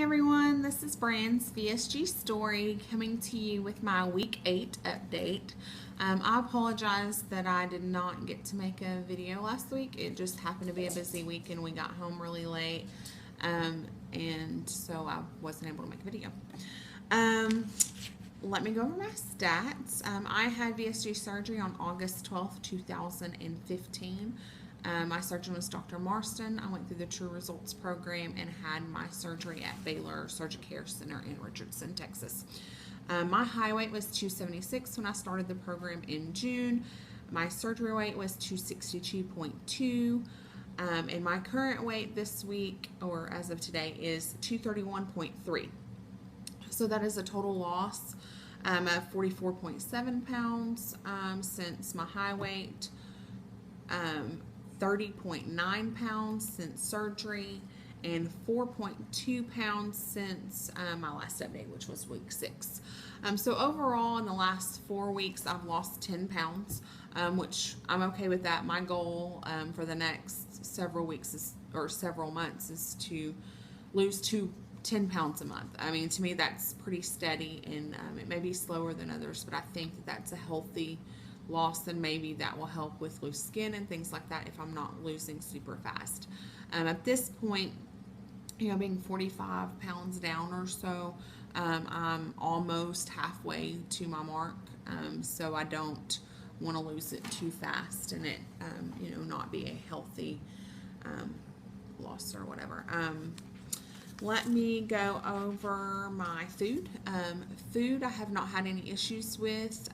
Hi everyone, this is Bran's VSG story coming to you with my week 8 update. I apologize that I did not get to make a video last week. It just happened to be a busy week and we got home really late, and so I wasn't able to make a video. Let me go over my stats. I had VSG surgery on August 12th, 2015. My surgeon was Dr. Marston. I went through the True Results program and had my surgery at Baylor Surgicare Center in Richardson, Texas. My high weight was 276 when I started the program in June. My surgery weight was 262.2. And my current weight this week, or as of today, is 231.3. So that is a total loss of 44.7 pounds since my high weight. 30.9 pounds since surgery, and 4.2 pounds since my last update, which was week 6. So overall, in the last 4 weeks, I've lost 10 pounds, which I'm okay with that. My goal for the next several weeks or several months is to lose 10 pounds a month. I mean, to me, that's pretty steady, and it may be slower than others, but I think that that's a healthy loss, and maybe that will help with loose skin and things like that if I'm not losing super fast. At this point, being 45 pounds down or so, I'm almost halfway to my mark, so I don't want to lose it too fast and it, not be a healthy loss or whatever. Let me go over my food. Food I have not had any issues with.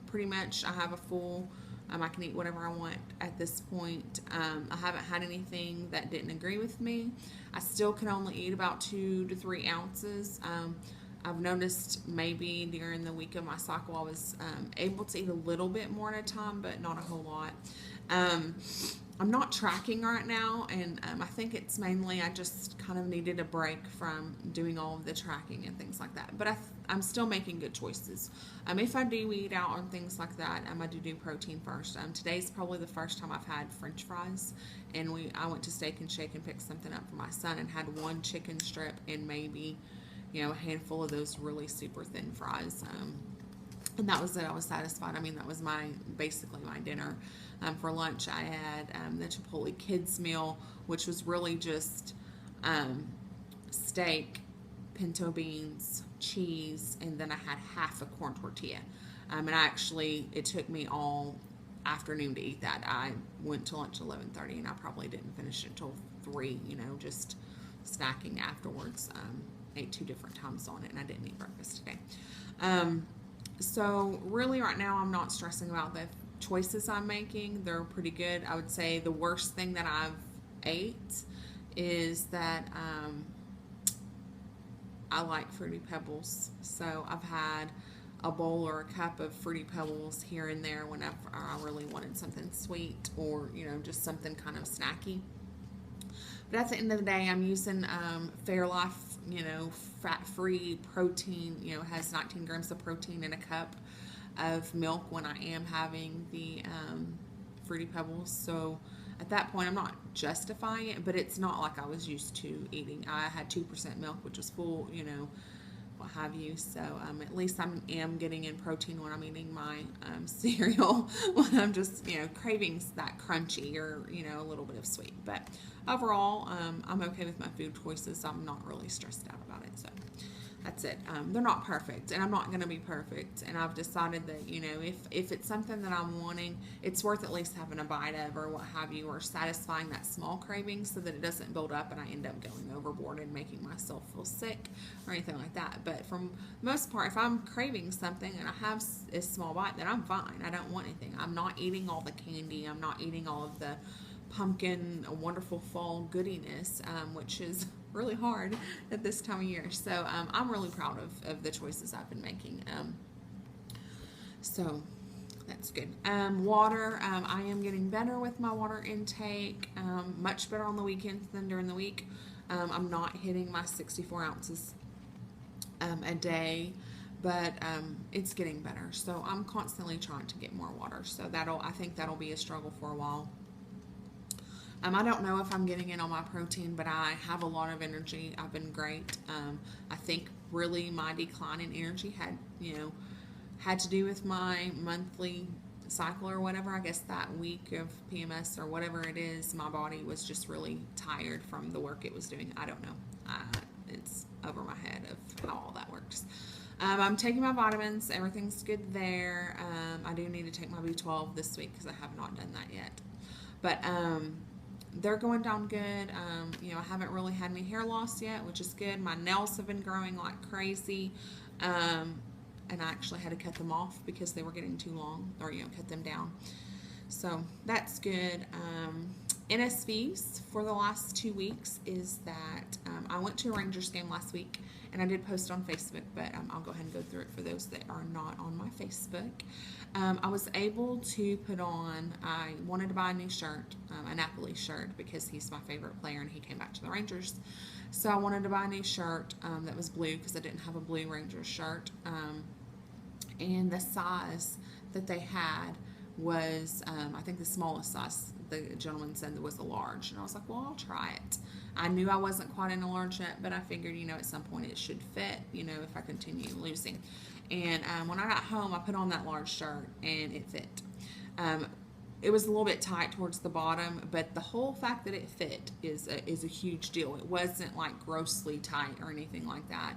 Pretty much I have a full, I can eat whatever I want at this point. I haven't had anything that didn't agree with me. I still can only eat about 2 to 3 ounces. I've noticed maybe during the week of my cycle I was able to eat a little bit more at a time, but not a whole lot. I'm not tracking right now, and I think it's mainly I just kind of needed a break from doing all of the tracking and things like that. But I'm still making good choices. If I do eat out and things like that, I do protein first. Today's probably the first time I've had French fries, and I went to Steak and Shake and picked something up for my son and had 1 chicken strip and maybe a handful of those really super thin fries. And that was it. I was satisfied. That was basically my dinner. For lunch, I had the Chipotle Kids meal, which was really just steak, pinto beans, cheese, and then I had half a corn tortilla. And it took me all afternoon to eat that. I went to lunch at 11:30, and I probably didn't finish it until 3. Just snacking afterwards. Ate 2 different times on it, and I didn't eat breakfast today. So really right now I'm not stressing about the choices I'm making. They're pretty good. I would say the worst thing that I've ate is that I like Fruity Pebbles. So I've had a bowl or a cup of Fruity Pebbles here and there whenever I really wanted something sweet or, just something kind of snacky. But at the end of the day, I'm using Fairlife, fat-free protein, has 19 grams of protein in a cup of milk when I am having the Fruity Pebbles. So at that point, I'm not justifying it, but it's not like I was used to eating. I had 2% milk, which was full, what have you. So at least I am getting in protein when I'm eating my cereal, when I'm just, craving that crunchy or, a little bit of sweet. But overall, I'm okay with my food choices. I'm not really stressed out about it. So that's it. They're not perfect, and I'm not going to be perfect. And I've decided that, if it's something that I'm wanting, it's worth at least having a bite of or what have you, or satisfying that small craving so that it doesn't build up and I end up going overboard and making myself feel sick or anything like that. But for most part, if I'm craving something and I have a small bite, then I'm fine. I don't want anything. I'm not eating all the candy. I'm not eating all of the pumpkin, wonderful fall goodiness, which is really hard at this time of year. So I'm really proud of the choices I've been making. So that's good. Water, I am getting better with my water intake, much better on the weekends than during the week. I'm not hitting my 64 ounces a day, but it's getting better. So I'm constantly trying to get more water. So I think that'll be a struggle for a while. I don't know if I'm getting in on my protein, but I have a lot of energy. I've been great. I think really my decline in energy had to do with my monthly cycle or whatever. I guess that week of PMS or whatever it is, my body was just really tired from the work it was doing. I don't know. It's over my head of how all that works. I'm taking my vitamins. Everything's good there. I do need to take my B12 this week because I have not done that yet. But they're going down good. I haven't really had any hair loss yet, which is good. My nails have been growing like crazy. And I actually had to cut them off because they were getting too long, or cut them down. So that's good. NSVs for the last 2 weeks is that I went to a Rangers game last week, and I did post on Facebook, but I'll go ahead and go through it for those that are not on my Facebook. I was able to put on, I wanted to buy a new shirt, a Napoli shirt, because he's my favorite player and he came back to the Rangers. So I wanted to buy a new shirt that was blue because I didn't have a blue Rangers shirt. And the size that they had was, I think the smallest size the gentleman said was a large. And I was like, well, I'll try it. I knew I wasn't quite in a large yet, but I figured, at some point it should fit, if I continue losing. And when I got home, I put on that large shirt and it fit. It was a little bit tight towards the bottom, but the whole fact that it fit is a huge deal. It wasn't like grossly tight or anything like that.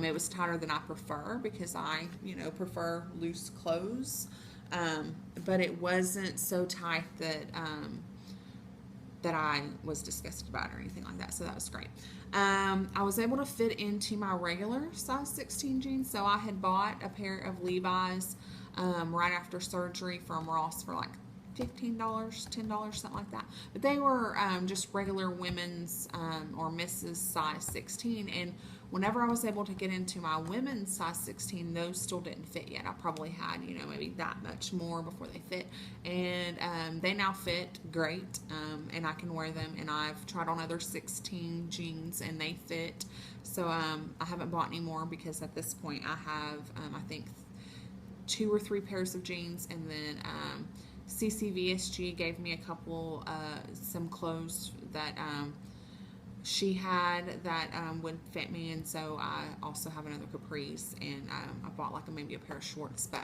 It was tighter than I prefer because I, prefer loose clothes. But it wasn't so tight that that I was disgusted about or anything like that. So that was great. I was able to fit into my regular size 16 jeans. So I had bought a pair of Levi's right after surgery from Ross for like $15, $10, something like that. But they were just regular women's or Mrs. size 16. And whenever I was able to get into my women's size 16, those still didn't fit yet. I probably had, maybe that much more before they fit. And they now fit great, and I can wear them. And I've tried on other 16 jeans, and they fit. So I haven't bought any more because at this point I have, I think, 2 or 3 pairs of jeans, and then VSG gave me a couple, some clothes that she had that would fit me, and so I also have another capris, and I bought like maybe a pair of shorts. But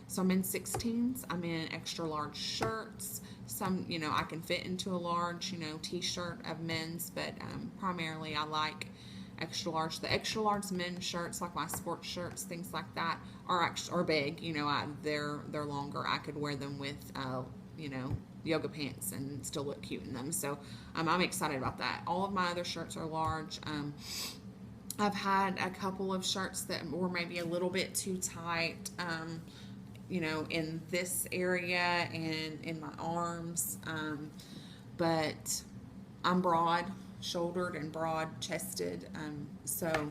so I'm in 16s. I'm in extra large shirts. Some, I can fit into a large, t-shirt of men's, but primarily I like extra large. The extra large men's shirts, like my sports shirts, things like that, are big. They're longer. I could wear them with yoga pants and still look cute in them. So I'm excited about that. All of my other shirts are large. I've had a couple of shirts that were maybe a little bit too tight, in this area and in my arms. But I'm broad shouldered and broad chested, so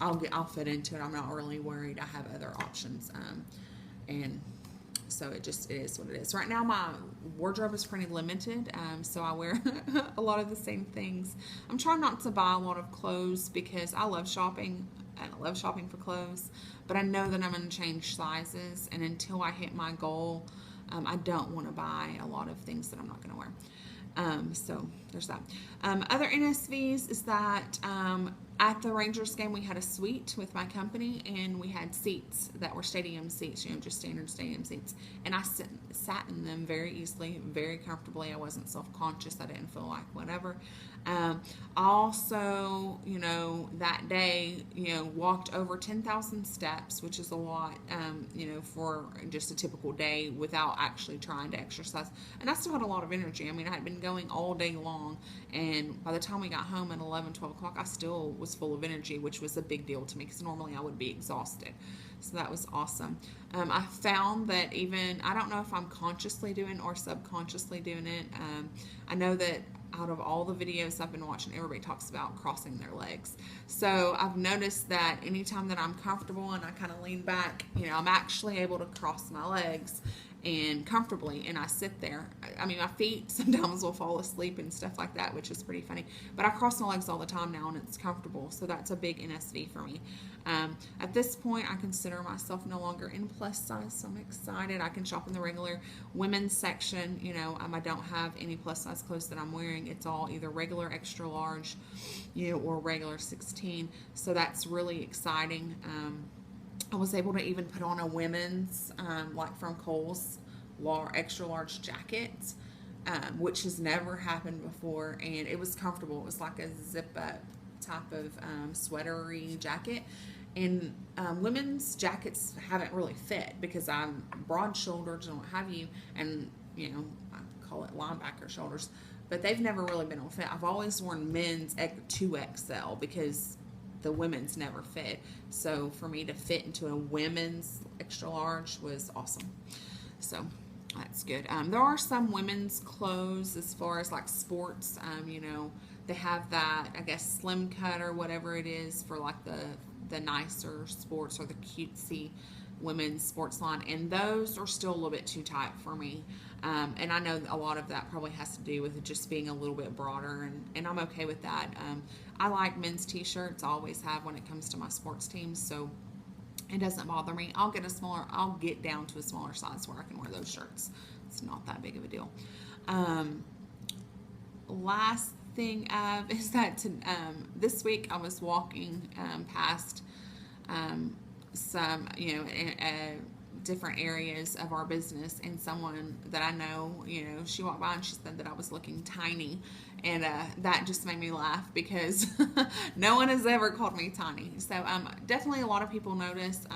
I'll fit into it. I'm not really worried. I have other options, and so it is what it is. Right now my wardrobe is pretty limited, so I wear a lot of the same things. I'm trying not to buy a lot of clothes because I love shopping and I love shopping for clothes, but I know that I'm going to change sizes, and until I hit my goal, I don't want to buy a lot of things that I'm not going to wear. So there's that. Other NSVs is that at the Rangers game we had a suite with my company, and we had seats that were stadium seats, just standard stadium seats, and I sat in them very easily, very comfortably. I wasn't self-conscious. I didn't feel like whatever. Also, that day, walked over 10,000 steps, which is a lot, for just a typical day without actually trying to exercise. And I still had a lot of energy. I mean, I had been going all day long, and by the time we got home at 11, 12 o'clock, I still was full of energy, which was a big deal to me because normally I would be exhausted. So that was awesome. I found that I don't know if I'm consciously doing or subconsciously doing it. I know that out of all the videos I've been watching, everybody talks about crossing their legs. So I've noticed that anytime that I'm comfortable and I kind of lean back, I'm actually able to cross my legs. and comfortably, and I sit there. I mean, my feet sometimes will fall asleep and stuff like that, which is pretty funny. But I cross my legs all the time now, and it's comfortable, so that's a big NSV for me. At this point, I consider myself no longer in plus size, so I'm excited. I can shop in the regular women's section. You know, I don't have any plus size clothes that I'm wearing. It's all either regular, extra large, you know, or regular 16. So that's really exciting. I was able to even put on a women's, like from Kohl's, extra large jacket, which has never happened before, and it was comfortable. It was like a zip up type of sweatery jacket, and women's jackets haven't really fit because I'm broad shouldered and what have you, and you know, I call it linebacker shoulders, but they've never really been able to fit. I've always worn men's 2XL because the women's never fit. So for me to fit into a women's extra large was awesome. So that's good. There are some women's clothes as far as like sports. You know, they have that, I guess, slim cut or whatever it is for like the nicer sports or the cutesy women's sports line, and those are still a little bit too tight for me. And I know a lot of that probably has to do with it just being a little bit broader, and I'm okay with that. I like men's t-shirts. I always have when it comes to my sports teams, so it doesn't bother me. I'll get down to a smaller size where I can wear those shirts. It's not that big of a deal. Last thing is that this week I was walking past some, you know, different areas of our business, and someone that I know, you know, she walked by and she said that I was looking tiny, and that just made me laugh because no one has ever called me tiny. So definitely a lot of people notice.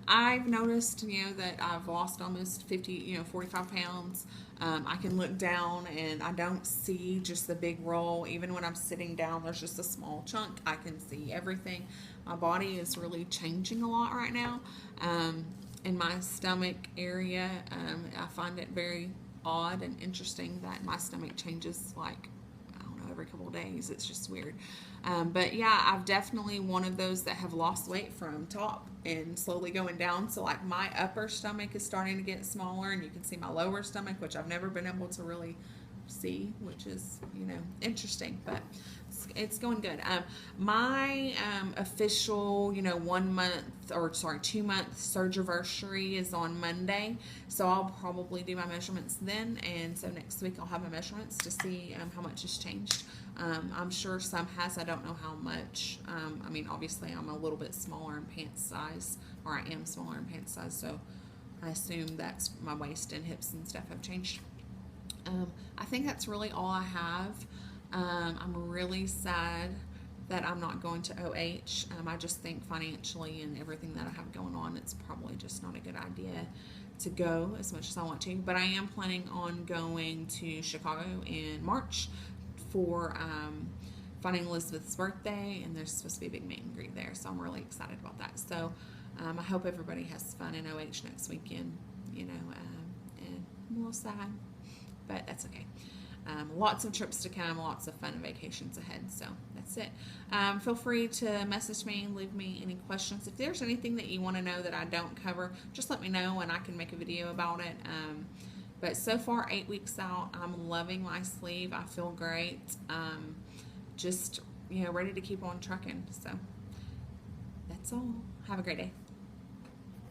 I've noticed, you know, that I've lost almost 45 pounds. I can look down and I don't see just the big roll. Even when I'm sitting down, there's just a small chunk. I can see everything. My body is really changing a lot right now. In my stomach area, I find it very odd and interesting that my stomach changes like, I don't know, every couple of days. It's just weird. But yeah, I've definitely one of those that have lost weight from top and slowly going down. So like my upper stomach is starting to get smaller, and you can see my lower stomach, which I've never been able to really see, which is, you know, interesting, but it's going good. My official, you know, 2-month surgiversary is on Monday, so I'll probably do my measurements then, and so next week I'll have my measurements to see how much has changed. I'm sure some has. I don't know how much. I mean, obviously I'm a little bit smaller in pants size, or I am smaller in pants size, so I assume that's my waist and hips and stuff have changed. I think that's really all I have. I'm really sad that I'm not going to OH. I just think financially and everything that I have going on, it's probably just not a good idea to go as much as I want to. But I am planning on going to Chicago in March for Finding Elizabeth's birthday, and there's supposed to be a big meet and greet there, so I'm really excited about that. So I hope everybody has fun in OH next weekend, you know, and I'm a little sad, but that's okay. Lots of trips to come, lots of fun and vacations ahead, so that's it. Feel free to message me and leave me any questions. If there's anything that you want to know that I don't cover, just let me know and I can make a video about it. But so far, 8 weeks out, I'm loving my sleeve. I feel great. Just, you know, ready to keep on trucking. So that's all. Have a great day.